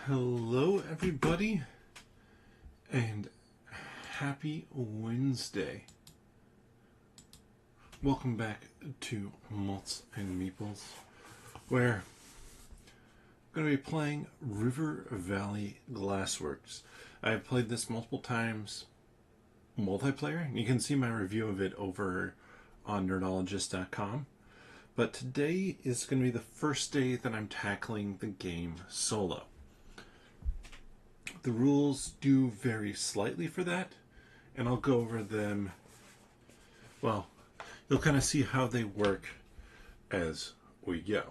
Hello everybody and happy Wednesday. Welcome back to Malts and Meeples, where I'm going to be playing River Valley Glassworks. I have played this multiple times multiplayer. You can see my review of it over on nerdologist.com. But today is going to be the first day that I'm tackling the game solo. The rules do vary slightly for that, and I'll go over them. Well, you'll kind of see how they work as we go.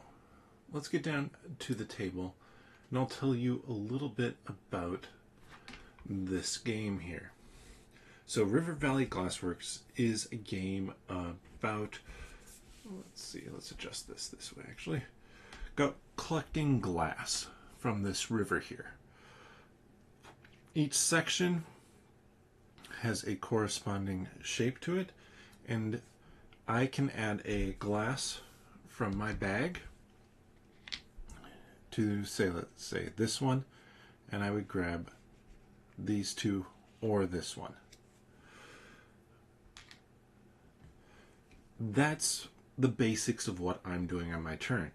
Let's get down to the table, and I'll tell you a little bit about this game here. So River Valley Glassworks is a game about, let's adjust this way actually, about collecting glass from this river here. Each section has a corresponding shape to it, and I can add a glass from my bag to let's say this one, and I would grab these two or this one. That's the basics of what I'm doing on my turn.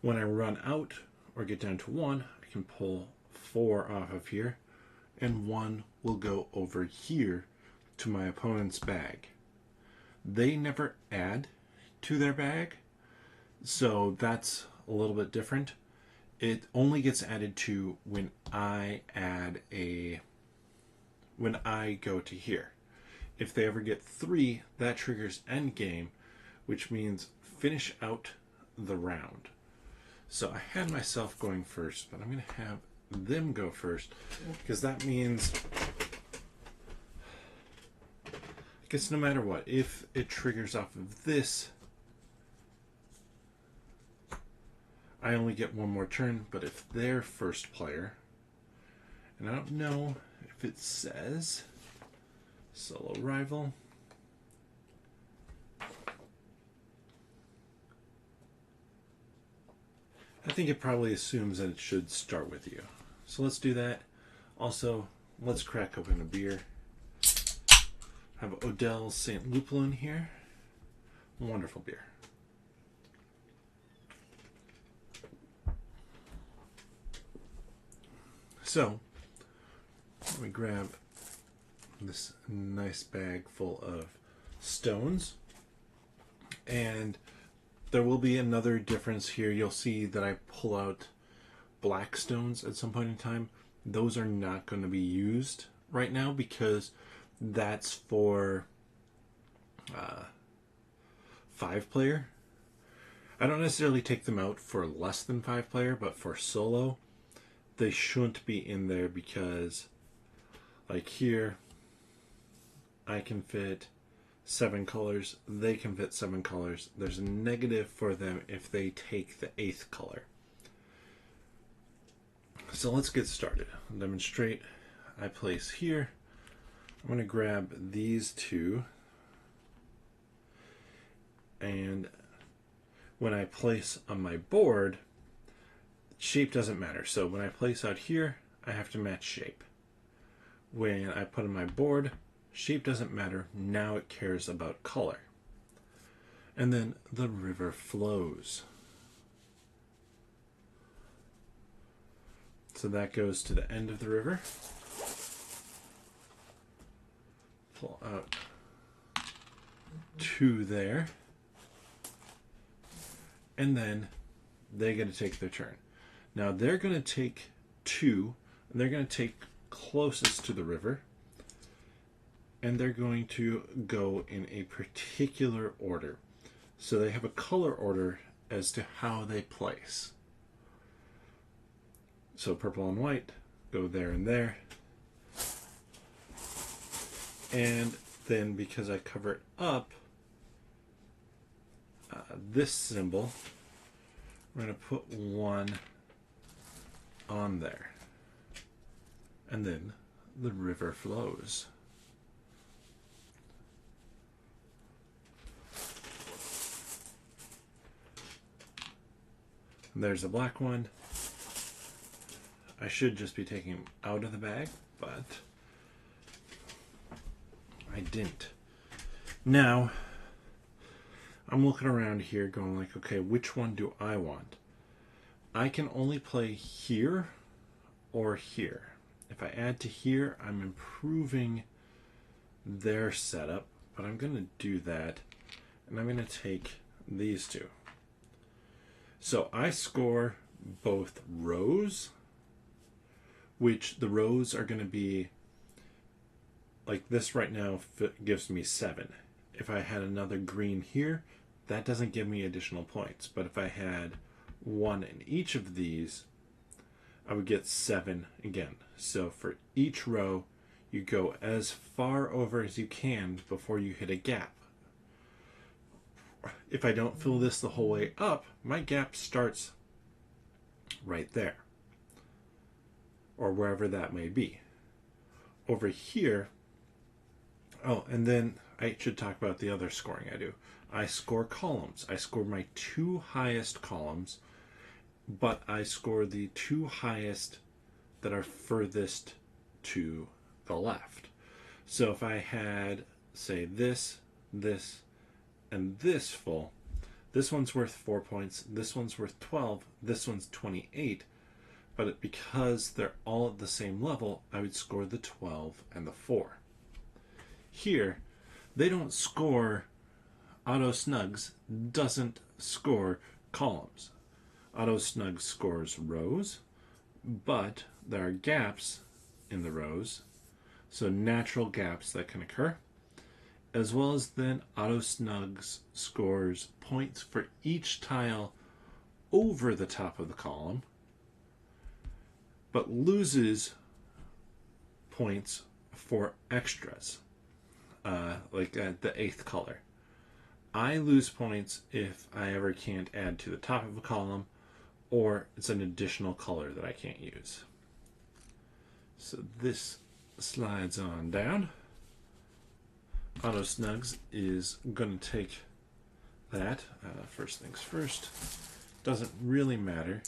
When I run out or get down to one, I can pull 4 off of here, and 1 will go over here to my opponent's bag. They never add to their bag, so that's a little bit different. It only gets added to when I go to here. If they ever get 3, that triggers end game, which means finish out the round. So I had myself going first, but I'm going to have them go first, because that means, I guess no matter what, if it triggers off of this, I only get 1 more turn. But if they're first player, and I don't know if it says solo rival, I think it probably assumes that it should start with you. So let's do that. Also, let's crack open a beer. Have Odell's St. Lupulin here. Wonderful beer. So, let me grab this nice bag full of stones. And there will be another difference here. You'll see that I pull out black stones at some point in time. Those are not going to be used right now, because that's for 5-player. I don't necessarily take them out for less than 5-player, but for solo, they shouldn't be in there, because like here, I can fit 7 colors, they can fit 7 colors. There's a negative for them if they take the 8th color. So let's get started. I'll demonstrate. I place here. I'm going to grab these 2, and when I place on my board, shape doesn't matter. So when I place out here, I have to match shape. When I put on my board, shape doesn't matter. Now it cares about color. And then the river flows. So that goes to the end of the river. Pull out 2 there. And then they get to take their turn. Now they're going to take 2, and they're going to take closest to the river. And they're going to go in a particular order. So they have a color order as to how they place. So purple and white go there and there. And then because I cover it up, this symbol, we're going to put 1 on there. And then the river flows. And there's a black one. I should just be taking them out of the bag, but I didn't. Now, I'm looking around here going like, okay, which one do I want? I can only play here or here. If I add to here, I'm improving their setup, but I'm going to do that, and I'm going to take these two. So I score both rows, which the rows are going to be like this right now gives me 7. If I had another green here, that doesn't give me additional points. But if I had one in each of these, I would get 7 again. So for each row, you go as far over as you can before you hit a gap. If I don't fill this the whole way up, my gap starts right there, or wherever that may be. Over here, oh, and then I should talk about the other scoring I do. I score columns. I score my 2 highest columns, but I score the 2 highest that are furthest to the left. So if I had, say, this, and this full, this one's worth 4 points, this one's worth 12, this one's 28, but because they're all at the same level, I would score the 12 and the 4. Here, they don't score, Auto Snugs doesn't score columns. Auto Snugs scores rows, but there are gaps in the rows, so natural gaps that can occur, as well as then Auto Snugs scores points for each tile over the top of the column, but loses points for extras, like the 8th color. I lose points if I ever can't add to the top of a column, or it's an additional color that I can't use. So this slides on down. Auto Snugs is going to take that. First things first, doesn't really matter,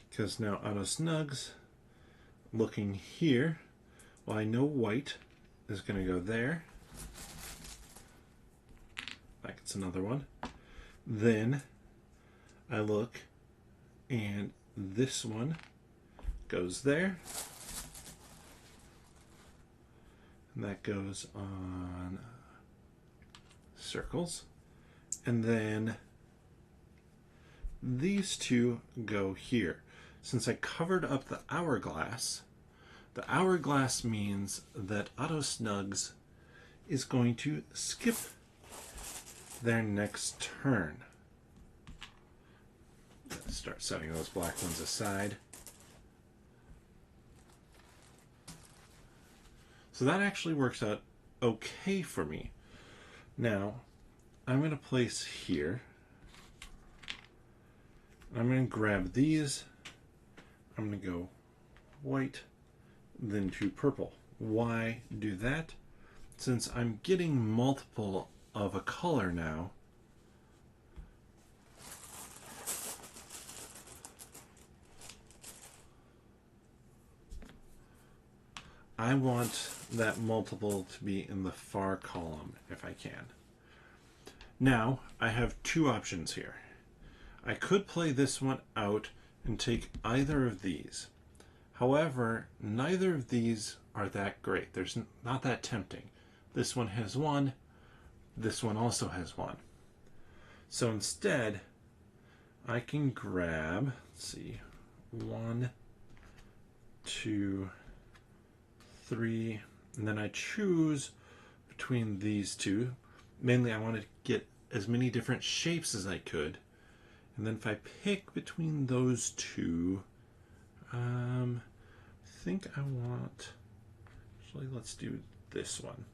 because now Auto Snugs, looking here, well, I know white is going to go there. That gets another one. Then I look, and this one goes there. And that goes on circles. And then these two go here. Since I covered up the hourglass means that Auto Snugs is going to skip their next turn. Let's start setting those black ones aside. So that actually works out okay for me. Now, I'm going to place here. I'm going to grab these. I'm going to go white, then to purple. Why do that? Since I'm getting multiple of a color now, I want that multiple to be in the far column if I can. Now, I have 2 options here. I could play this one out and take either of these. However, neither of these are that great. There's not that tempting. This one has 1. This one also has 1. So instead, I can grab, let's see, 1, 2, 3, and then I choose between these two. Mainly I want to get as many different shapes as I could. And then if I pick between those two, I think I want, actually let's do this one.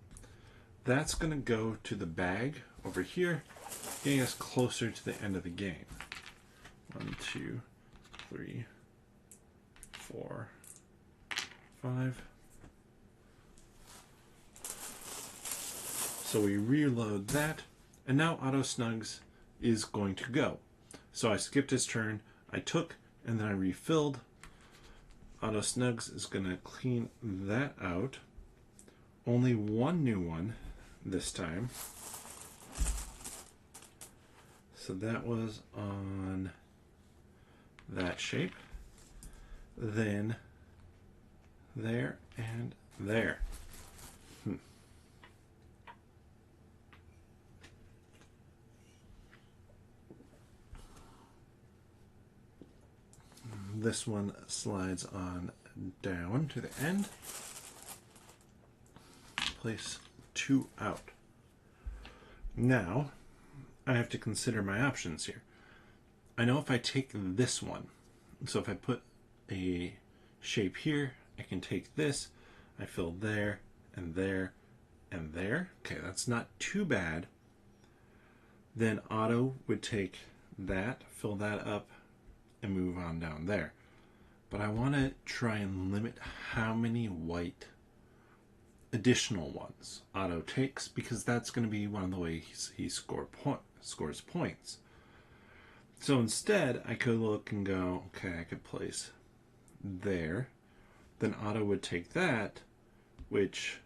That's going to go to the bag over here, getting us closer to the end of the game. 1, 2, 3, 4, 5. So we reload that, and now Auto Snugs is going to go. So I skipped his turn. I took and then I refilled. Auto Snugs is going to clean that out. Only one new one this time. So that was on that shape. Then there and there. This one slides on down to the end. Place 2 out. Now, I have to consider my options here. I know if I take this one, so if I put a shape here, I can take this, I fill there, and there, and there. Okay, that's not too bad. Then Auto would take that, fill that up, and move on down there. But I want to try and limit how many white additional ones Auto takes, because that's going to be one of the ways he scores points. So instead, I could look and go, okay, I could place there. Then Auto would take that, which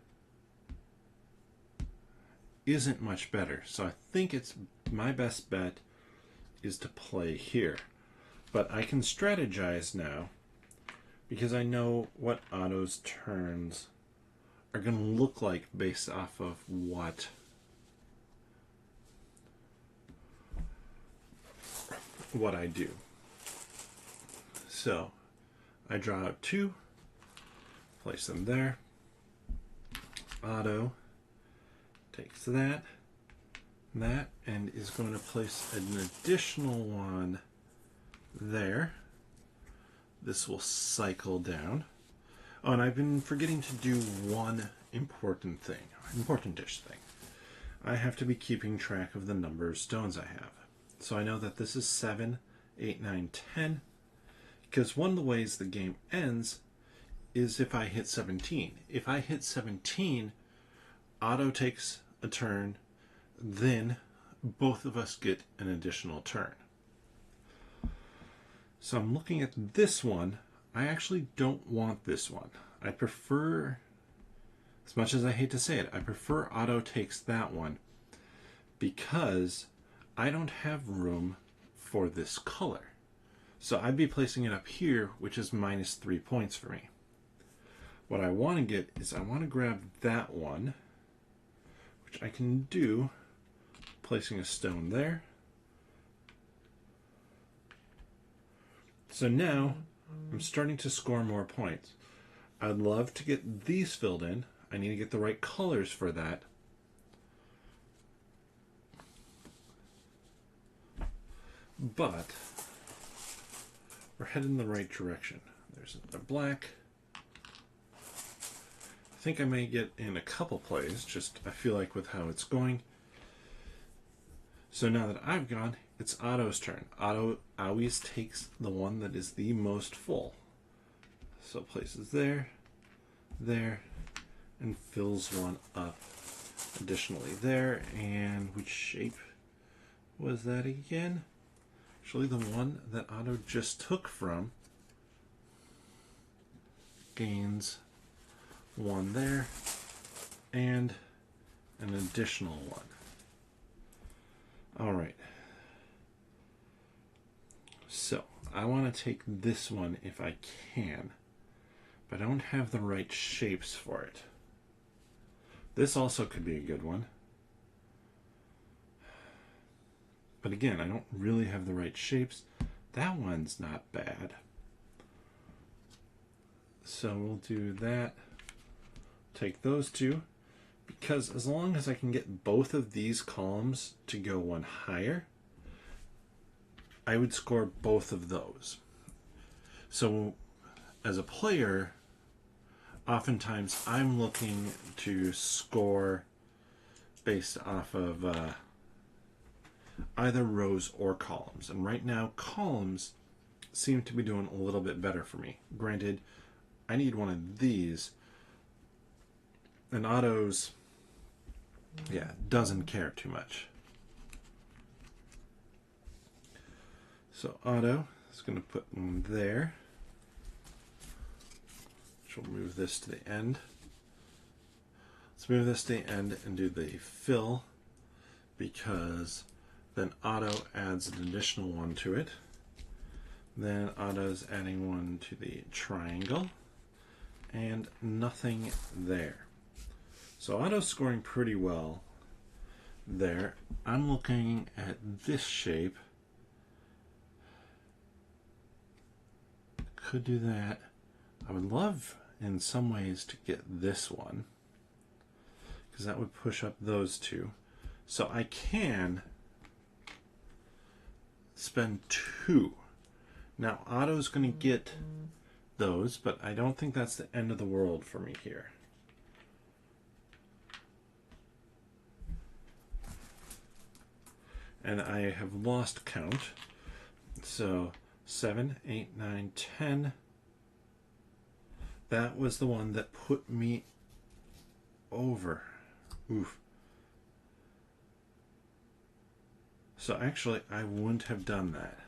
isn't much better. So I think it's my best bet is to play here. But I can strategize now because I know what Auto's turns are going to look like based off of what I do. So I draw out 2, place them there. Auto takes that, and is going to place an additional one there. This will cycle down. Oh, and I've been forgetting to do one importantish thing. I have to be keeping track of the number of stones I have. So I know that this is 7, 8, 9, 10, because one of the ways the game ends is if I hit 17. If I hit 17, Auto takes a turn, then both of us get an additional turn. So I'm looking at this one. I actually don't want this one. I prefer, as much as I hate to say it, I prefer Auto takes that one because I don't have room for this color. So I'd be placing it up here, which is minus 3 points for me. What I want to get is I want to grab that one, which I can do placing a stone there. So now I'm starting to score more points. I'd love to get these filled in. I need to get the right colors for that. But we're heading in the right direction. There's a black. I think I may get in a couple plays, just I feel like with how it's going. So now that I've gone, it's Auto's turn. Auto always takes the one that is the most full. So places there, there, and fills one up additionally there. And which shape was that again? Actually, the one that Auto just took from gains one there and an additional one. All right. So I want to take this one if I can, but I don't have the right shapes for it. This also could be a good one. But again, I don't really have the right shapes. That one's not bad. So we'll do that. Take those two. Because as long as I can get both of these columns to go one higher, I would score both of those. So as a player, oftentimes I'm looking to score based off of either rows or columns. And right now, columns seem to be doing a little bit better for me. Granted, I need one of these. And Auto's, yeah, doesn't care too much. So Auto Just going to put them there. Which will move this to the end. Let's move this to the end and do the fill, because then Otto adds an additional one to it. Then Otto's adding one to the triangle, and nothing there. So Otto's scoring pretty well there. I'm looking at this shape. Could do that. I would love in some ways to get this one, because that would push up those two. So I can spend 2. Now Otto's going to get those, but I don't think that's the end of the world for me here. And I have lost count. So 7, 8, 9, 10. That was the one that put me over. Oof. So actually, I wouldn't have done that.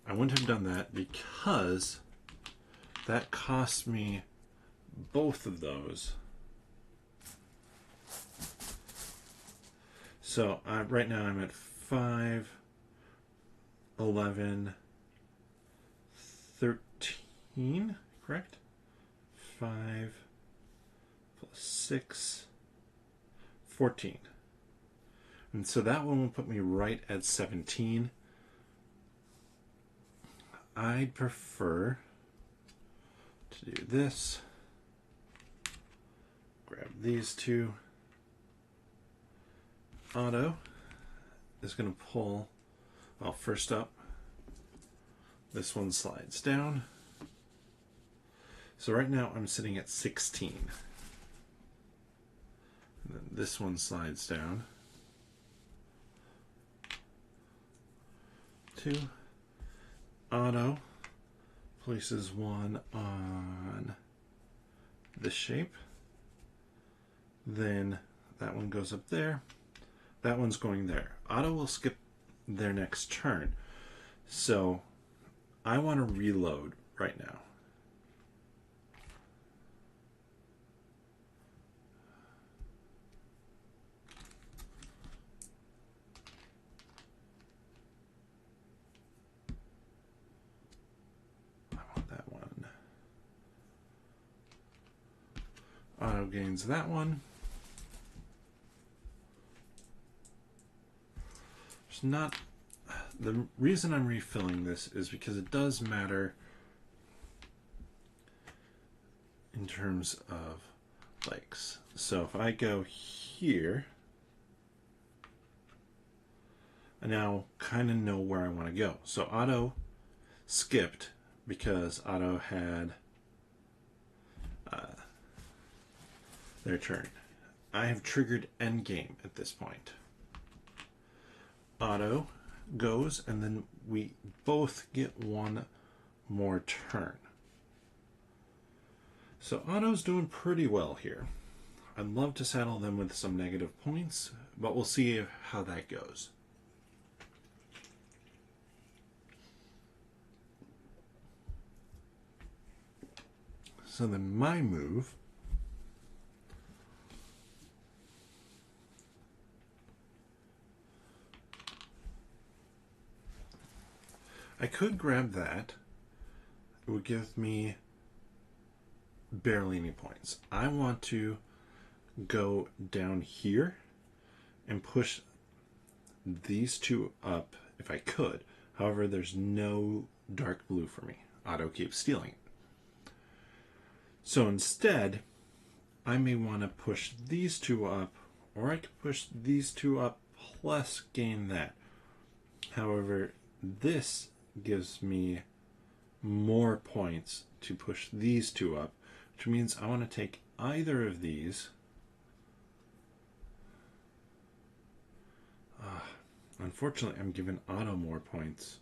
I wouldn't have done that because that cost me both of those. So right now I'm at 5, 11, 13, correct? 5 plus 6, 14. And so that one will put me right at 17. I'd prefer to do this. Grab these two. Otto is going to pull, well, first up, this one slides down. So right now I'm sitting at 16. And then this one slides down. 2. Otto places one on this shape. Then that one goes up there. That one's going there. Otto will skip their next turn. So I want to reload right now. Otto gains that one. It's not. The reason I'm refilling this is because it does matter in terms of likes. So if I go here, I now kind of know where I want to go. So Otto skipped because Otto had their turn. I have triggered endgame at this point. Otto goes, and then we both get one more turn. So Otto's doing pretty well here. I'd love to saddle them with some negative points, but we'll see how that goes. So then my move I could grab that. It would give me barely any points. I want to go down here and push these two up if I could. However, there's no dark blue for me. Otto keeps stealing it. So instead, I may want to push these two up, or I could push these two up plus gain that. However, this gives me more points to push these two up, which means I want to take either of these. Unfortunately, I'm giving Otto more points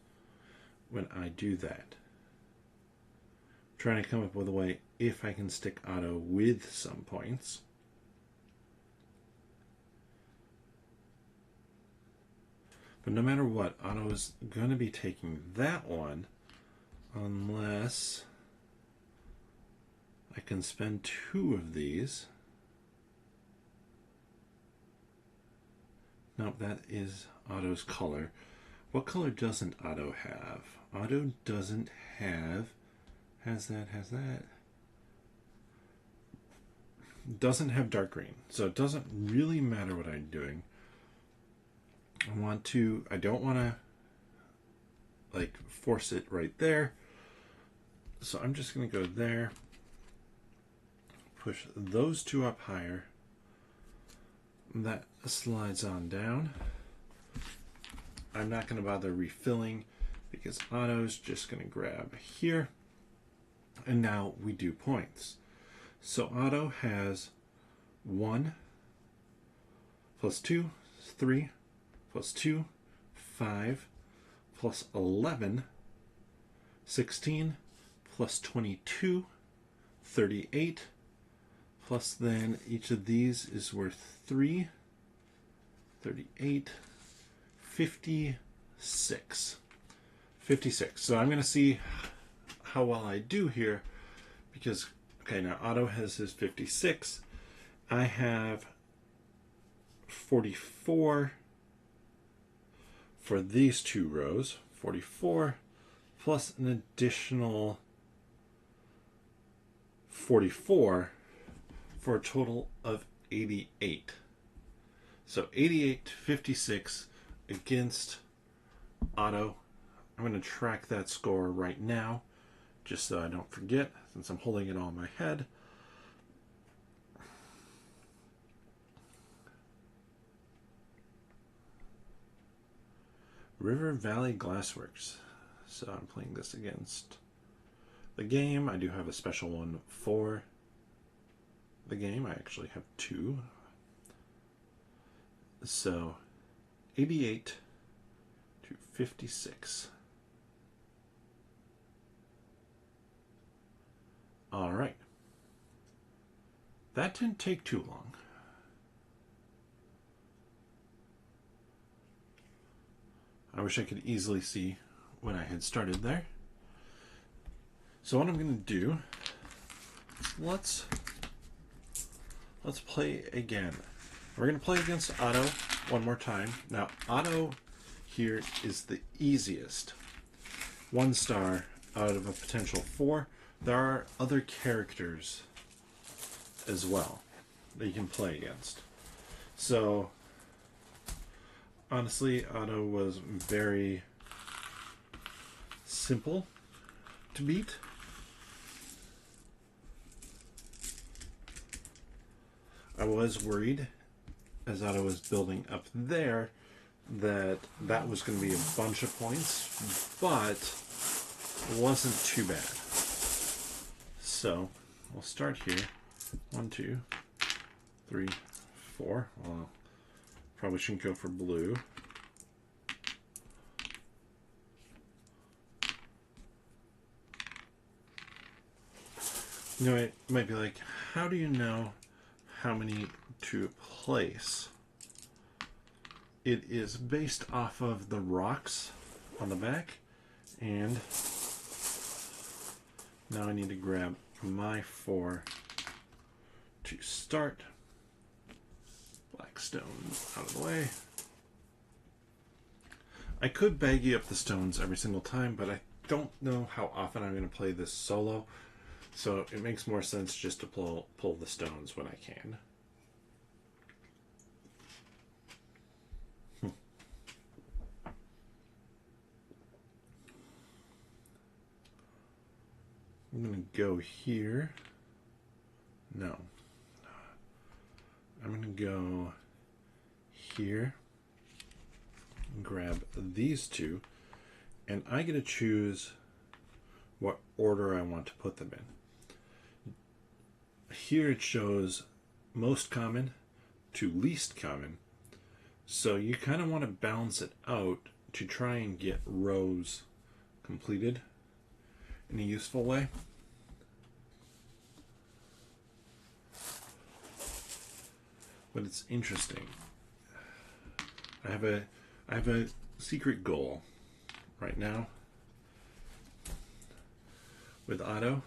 when I do that. I'm trying to come up with a way if I can stick Otto with some points. But no matter what, auto is going to be taking that one unless I can spend 2 of these. Nope, that is auto's color. What color doesn't auto have? Auto doesn't have... Has that. Doesn't have dark green. So it doesn't really matter what I'm doing. I don't want to like force it right there. So I'm just going to go there. Push those 2 up higher. That slides on down. I'm not going to bother refilling because auto's just going to grab here. And now we do points. So auto has 1 plus 2, 3 plus 2, 5 plus 11, 16 plus 22, 38, plus then each of these is worth 3, 38, 56. 56. So I'm going to see how well I do here because, okay, now auto has his 56. I have 44 for these 2 rows. 44 plus an additional 44 for a total of 88. So 88 to 56 against auto. I'm going to track that score right now just so I don't forget since I'm holding it all in my head. River Valley Glassworks. So I'm playing this against the game. I do have a special one for the game. I actually have 2. So 88 to 56. All right. That didn't take too long. I wish I could easily see when I had started there. So what I'm going to do is let's play again. We're going to play against auto one more time. Now auto here is the easiest. 1 star out of a potential 4. There are other characters as well that you can play against. So honestly, auto was very simple to beat. I was worried as auto was building up there that was going to be a bunch of points, but it wasn't too bad. So we'll start here. 1, 2, 3, 4. Well, probably shouldn't go for blue. You know, it might be like, how do you know how many to place? It is based off of the rocks on the back, and now I need to grab my 4 to start. Black stones out of the way. I could baggy up the stones every single time, but I don't know how often I'm going to play this solo, so it makes more sense just to pull the stones when I can. I'm going to go here. No. I'm going to go here and grab these 2, and I get to choose what order I want to put them in. Here it shows most common to least common, so you kind of want to balance it out to try and get rows completed in a useful way. But it's interesting. I have a secret goal right now with auto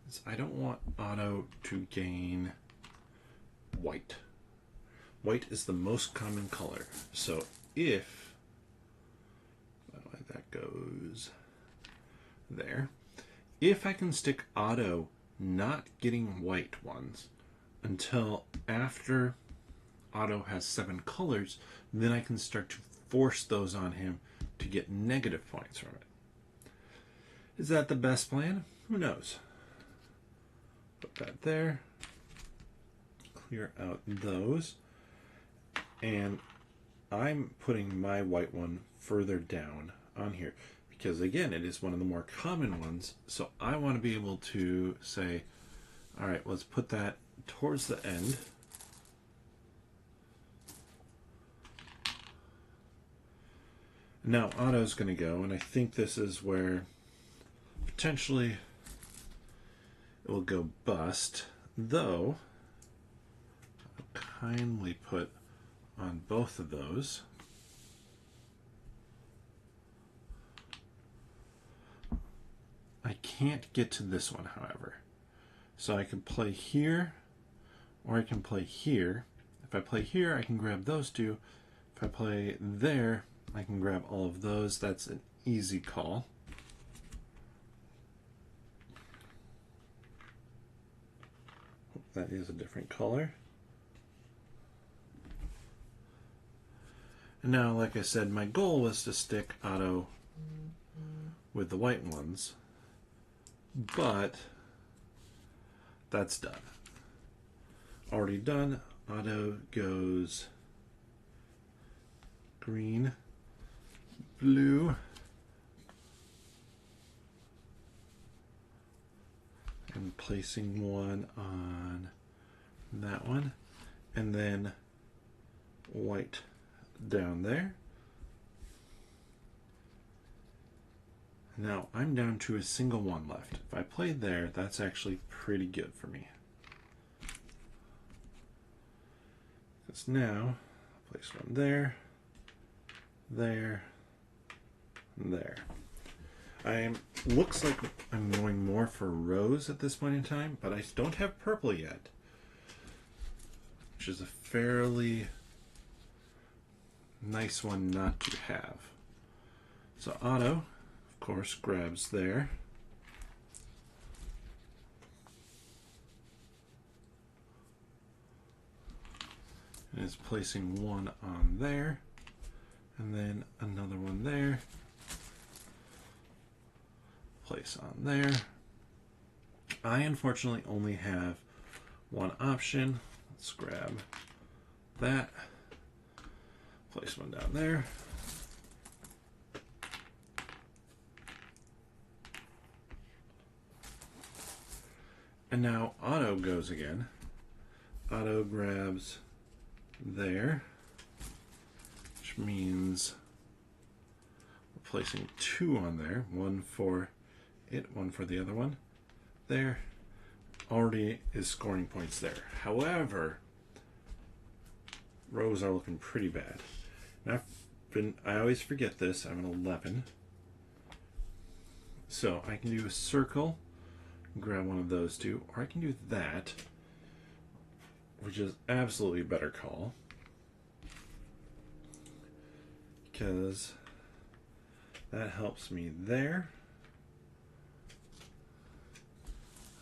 is I don't want auto to gain white. White is the most common color. So if that goes there, if I can stick auto not getting white ones until after auto has 7 colors, then I can start to force those on him to get negative points from it. Is that the best plan? Who knows? Put that there. Clear out those. And I'm putting my white one further down on here because, again, it is one of the more common ones. So I want to be able to say, all right, let's put that towards the end. Now auto's going to go, and I think this is where potentially it will go bust, though I'll kindly put on both of those. I can't get to this one, however. So I can play here, or I can play here. If I play here, I can grab those two. If I play there, I can grab all of those. That's an easy call. That is a different color. And now, like I said, my goal was to stick auto with the white ones, but that's done. Already done. Auto goes green, blue, and placing one on that one, and then white down there. Now I'm down to a single one left. If I play there, that's actually pretty good for me. Because now, place one there, there, and there. Looks like I'm going more for rose at this point in time, but I don't have purple yet, which is a fairly nice one not to have. So auto, of course, grabs there. And is placing one on there, and then another one there. Place on there. I unfortunately only have one option. Let's grab that. Place one down there. And now auto goes again. Auto grabs there, which means we're placing two on there, one for it, one for the other one. There already is scoring points there. However, rows are looking pretty bad. Now I always forget this. I'm an 11, so I can do a circle, grab one of those two, or I can do that, which is absolutely a better call, because that helps me there.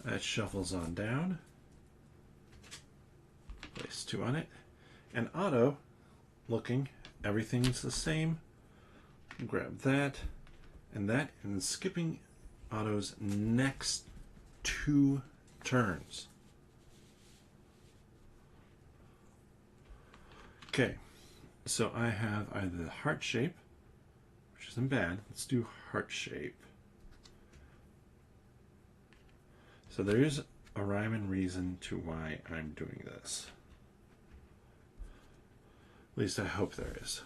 That shuffles on down. Place two on it. And auto, looking, everything's the same. Grab that, and skipping auto's next 2 turns. Okay, so I have either the heart shape, which isn't bad. Let's do heart shape. So there's a rhyme and reason to why I'm doing this. At least I hope there is.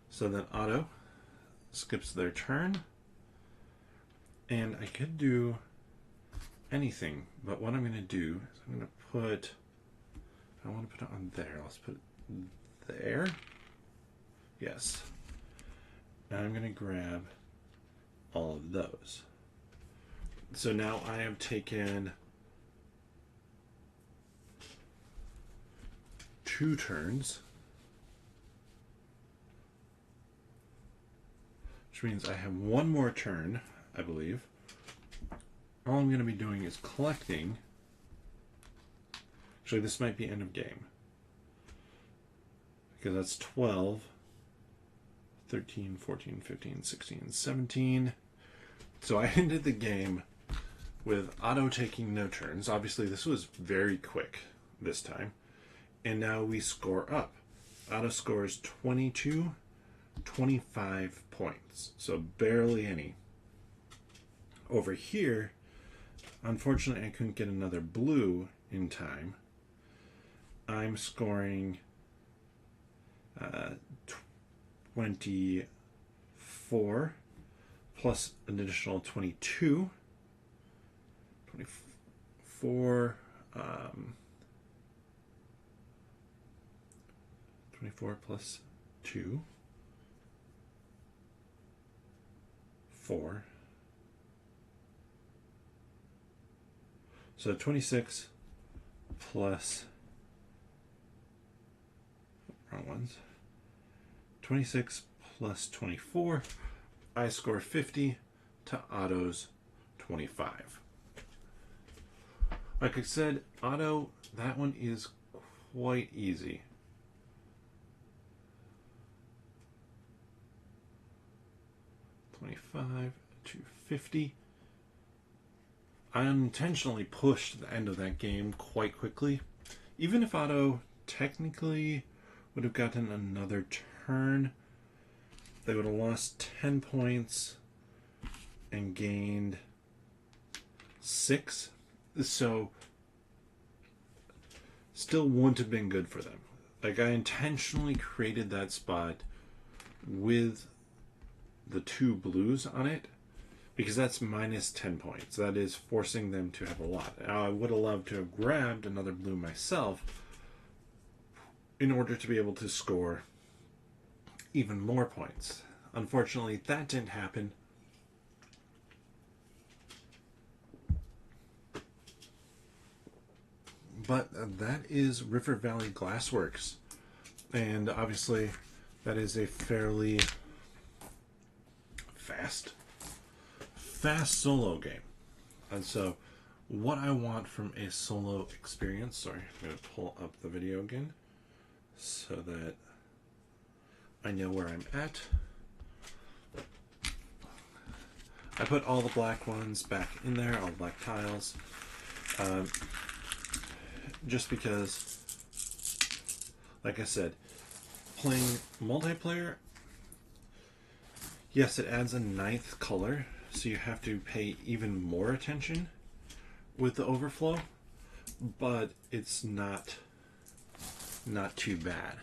So then auto skips their turn, and I could do anything, but what I'm going to do is I'm going to put I want to put it on there. Let's put it there. Yes. Now I'm going to grab all of those. So now I have taken 2 turns, which means I have 1 more turn, I believe. All I'm going to be doing is collecting. Actually, this might be end of game, because that's 12, 13, 14, 15, 16, 17. So I ended the game with Otto taking no turns. Obviously, this was very quick this time. And now we score up. Otto scores 22, 25 points. So barely any. Over here, unfortunately, I couldn't get another blue in time. I'm scoring 24 plus an additional 22. 24, 24 plus 2, 4. So 26 plus, wrong ones, 26 plus 24, I score 50 to Otto's 25. Like I said, Otto, that one is quite easy. $25 to $50. I unintentionally pushed the end of that game quite quickly. Even if Otto technically would have gotten another turn, they would have lost 10 points and gained 6. So still wouldn't have been good for them. Like, I intentionally created that spot with the 2 blues on it, because that's minus 10 points. That is forcing them to have a lot. Now, I would have loved to have grabbed another blue myself in order to be able to score even more points. Unfortunately, that didn't happen. But that is River Valley Glassworks. And obviously, that is a fairly fast solo game. And so what I want from a solo experience, sorry, I'm going to pull up the video again so that I know where I'm at. I put all the black ones back in there, all the black tiles, just because, like I said, playing multiplayer, yes, it adds a 9th color, so you have to pay even more attention with the overflow, but it's not too bad.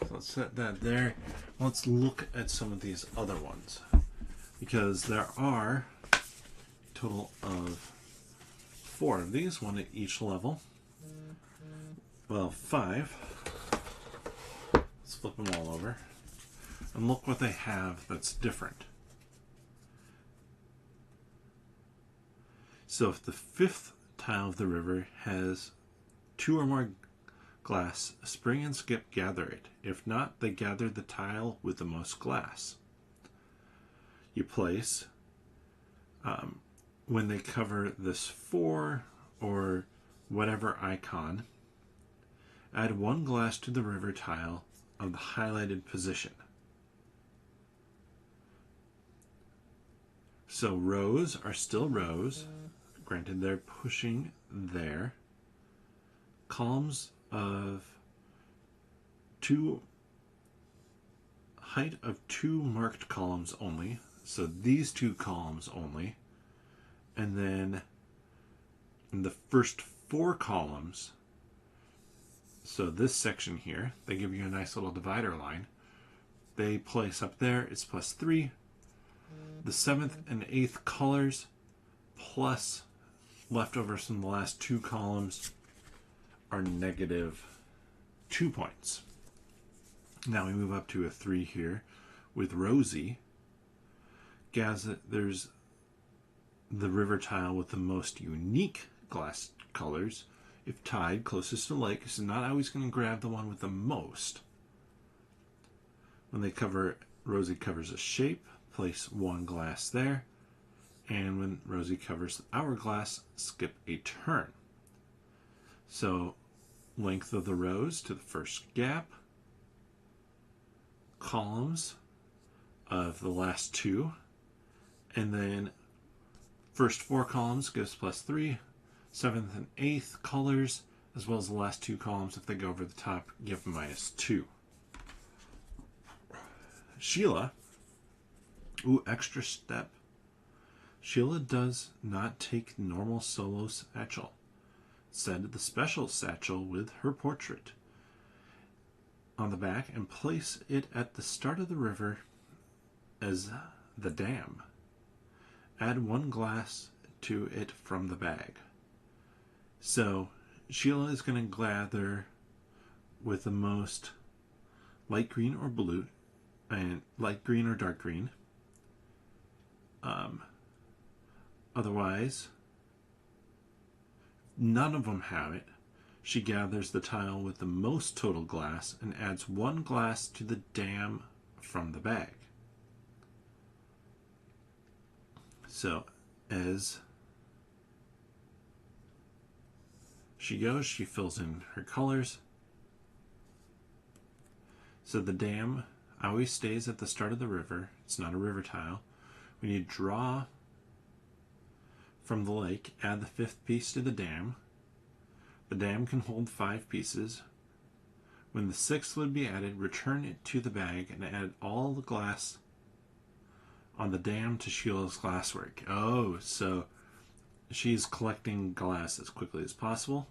So let's set that there. Let's look at some of these other ones, because there are a total of 4 of these, 1 at each level. Well, 5. Let's flip them all over. And look what they have that's different. So if the 5th tile of the river has 2 or more glass, spring and skip gather it. If not, they gather the tile with the most glass. You place, when they cover this 4 or whatever icon, add 1 glass to the river tile of the highlighted position. So rows are still rows. Granted, they're pushing there. Columns of 2, height of 2 marked columns only. So these 2 columns only. And then in the first 4 columns, so this section here, they give you a nice little divider line. They place up there, it's +3. The 7th and 8th colors plus leftovers from the last 2 columns are -2 points. Now we move up to a 3 here with Rosie. There's the river tile with the most unique glass colors. If tied, closest to lake, is not always going to grab the one with the most. When they cover, Rosie covers a shape, place 1 glass there. And when Rosie covers the hourglass, skip a turn. So, length of the rows to the first gap, columns of the last 2, and then first 4 columns gives +3, 7th and 8th colors, as well as the last 2 columns, if they go over the top, give -2. Sheila, extra step. Sheila does not take normal solo satchel. Instead, the special satchel with her portrait on the back, and place it at the start of the river as the dam. Add 1 glass to it from the bag. So Sheila is going to gather with the most light green or blue, and light green or dark green. Otherwise, none of them have it. She gathers the tile with the most total glass and adds 1 glass to the dam from the bag. So, as she goes, she fills in her colors. So the dam always stays at the start of the river. It's not a river tile. When you draw from the lake, add the 5th piece to the dam. The dam can hold 5 pieces. When the 6th would be added, return it to the bag and add all the glass on the dam to Sheila's glasswork. Oh, so she's collecting glass as quickly as possible.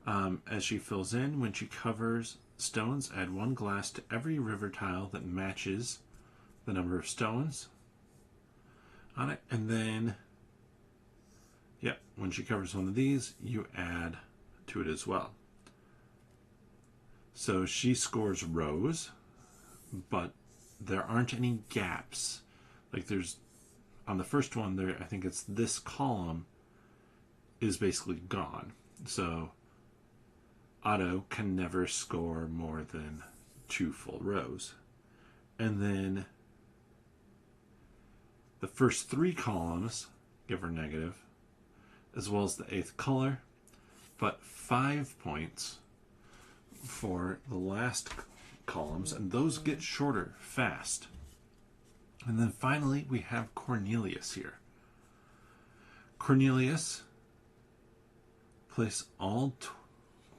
As she fills in, when she covers stones, add 1 glass to every river tile that matches the number of stones on it. And then, when she covers one of these, you add to it as well. So she scores rows, but there aren't any gaps. Like there's, on the first one there, I think it's this column is basically gone. So Otto can never score more than 2 full rows. And then the first 3 columns give her negative, as well as the 8th color, but 5 points for the last columns, and those get shorter fast. And then finally we have Cornelius here. Cornelius, place all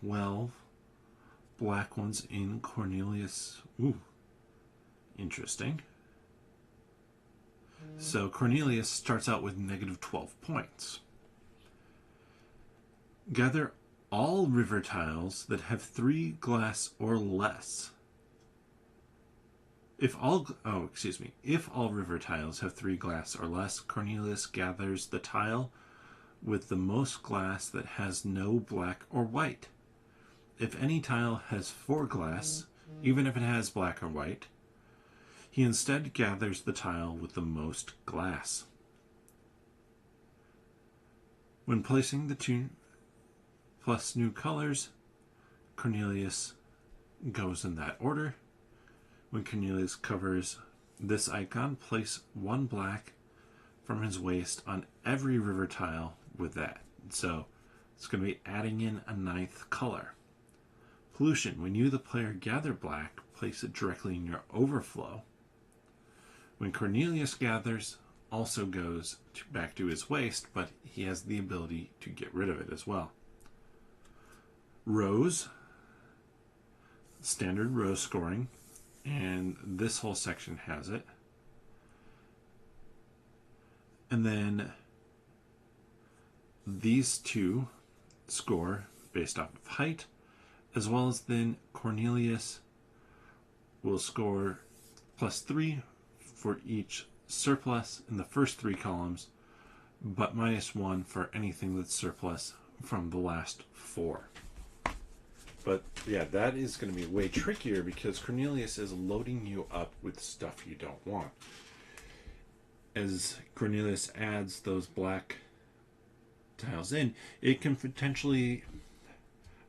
12 black ones in Cornelius. Ooh, interesting. So Cornelius starts out with -12 points. Gather all river tiles that have 3 glass or less. If all river tiles have 3 glass or less, Cornelius gathers the tile with the most glass that has no black or white. If any tile has 4 glass, even if it has black or white, he instead gathers the tile with the most glass. When placing the 2 plus new colors, Cornelius goes in that order. When Cornelius covers this icon, place 1 black from his waist on every river tile with that. So it's going to be adding in a 9th color. Pollution. When you, the player, gather black, place it directly in your overflow. When Cornelius gathers, also goes back to his waist, but he has the ability to get rid of it as well. Rows. Standard row scoring. And this whole section has it. And then these 2 score based off of height, as well as then Cornelius will score +3 for each surplus in the first 3 columns, but -1 for anything that's surplus from the last 4. But yeah, that is going to be way trickier because Cornelius is loading you up with stuff you don't want. As Cornelius adds those black tiles in, it can potentially,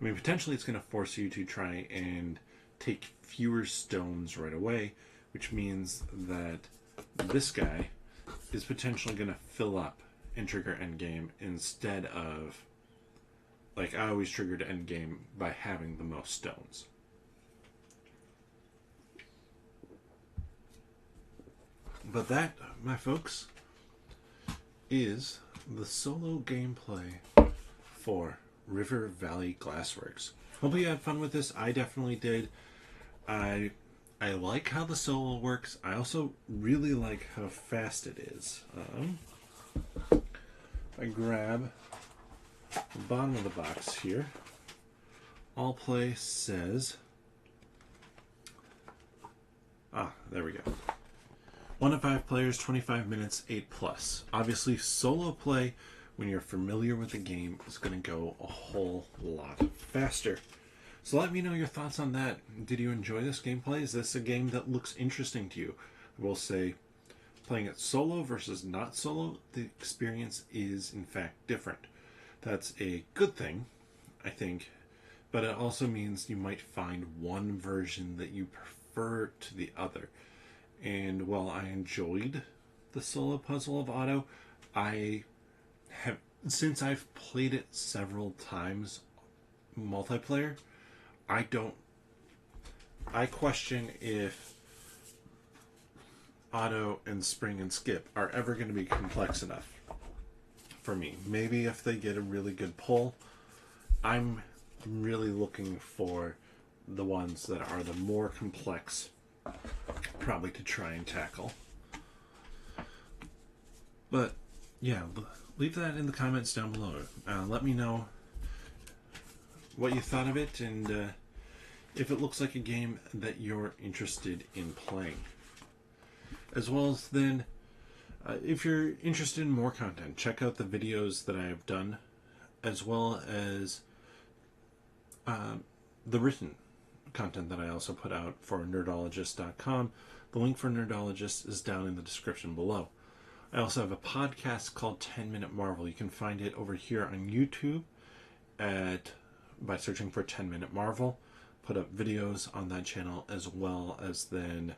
potentially it's going to force you to try and take fewer stones right away, which means that this guy is potentially going to fill up and trigger endgame instead of, like, I always triggered endgame by having the most stones. But that, my folks, is the solo gameplay for River Valley Glassworks. Hope you had fun with this. I definitely did. I like how the solo works. I also really like how fast it is. I grab the bottom of the box here. Allplay says, there we go. 1 to 5 players, 25 minutes, 8+. Obviously, solo play, when you're familiar with the game, is going to go a whole lot faster. So let me know your thoughts on that. Did you enjoy this gameplay? Is this a game that looks interesting to you? I will say, playing it solo versus not solo, the experience is in fact different. That's a good thing, I think, but it also means you might find one version that you prefer to the other. And while I enjoyed the solo puzzle of Otto, I have, since I've played it several times multiplayer, I question if Otto and Spring and Skip are ever going to be complex enough for me. Maybe if they get a really good pull. I'm really looking for the ones that are the more complex, probably to try and tackle. But yeah, leave that in the comments down below. Let me know what you thought of it, and if it looks like a game that you're interested in playing. As well as then, if you're interested in more content, check out the videos that I have done, as well as the written content that I also put out for nerdologist.com. The link for Nerdologist is down in the description below. I also have a podcast called 10 Minute Marvel. You can find it over here on YouTube by searching for 10 Minute Marvel. Put up videos on that channel, as well as then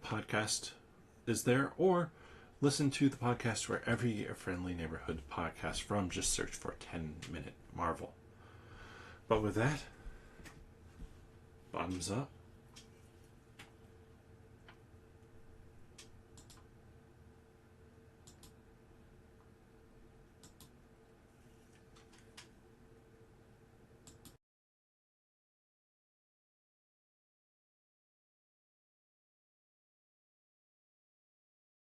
podcast is there, or listen to the podcast wherever you get a friendly neighborhood podcast from. Just search for 10 Minute Marvel. But with that, bottoms up.